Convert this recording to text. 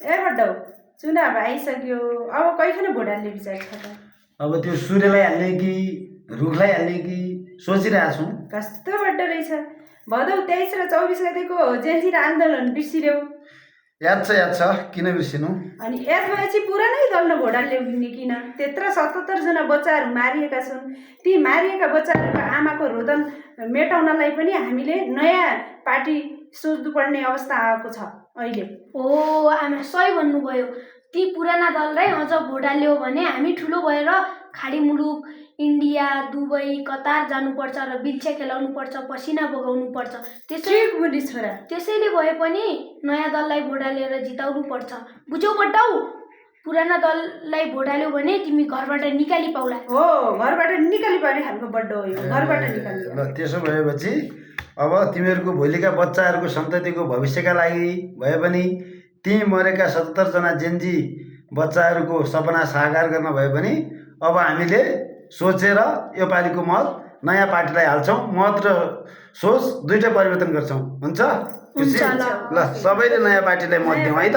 ए बड्डौ चुनाव आइसक्यो अब कहिलेसम्म भोट हाल्ने विचार छ त? अब त्यो सूर्यलाई हाल्ने कि रुखलाई हाल्ने कि सोचिरहेको छौँ। कस्तो बड्डो रहेछ। भदौ 23 र 24 गतेको जेलजी आन्दोलन बिर्सिदेऊ। याद छ किन बिर्सिनु। अनि याद भएपछि पुरानै दल न भोट हाल्ने किन? त्यत्र 77 जना बच्चाहरू मारिएका छन्। ती मारिएका बच्चाहरूको आमाको रोदन मेटाउनलाई पनि हामीले नयाँ पार्टी सोच्नुपर्ने अवस्था आएको छ अहिले। हो आमा सही भन्नुभयो। ती पुराना दललाई अझ भोट हाल्यो भने हामी ठुलो भएर खाडी मुलुक इन्डिया दुबई कतार जानुपर्छ र बिल्छे खेलाउनु पर्छ पसिना बगाउनु पर्छ। त्यसैले भए पनि नयाँ दललाई भोट हालेर जिताउनु पर्छ। बुझ्यौ बड्डौ? पुराना दललाई भोट हाल्यो भने तिमी घरबाट निकाली पाउला। हो घरबाट निकाली पाउने खालको बड्डो हो यो। घरबाट निकाली ल त्यसो भएपछि अब तिमीहरूको भोलिका बच्चाहरूको सन्ततिको भविष्यका लागि भए पनि ती मरेका 77 जना जेन्जी बच्चाहरूको सपना साकार गर्न भए पनि अब हामीले सोचेर यो पालिको मत नयाँ पार्टीलाई हाल्छौँ। मत र सोच दुईटै परिवर्तन गर्छौँ। हुन्छ? ल सबैले नयाँ पार्टीलाई मत दिउँ है त।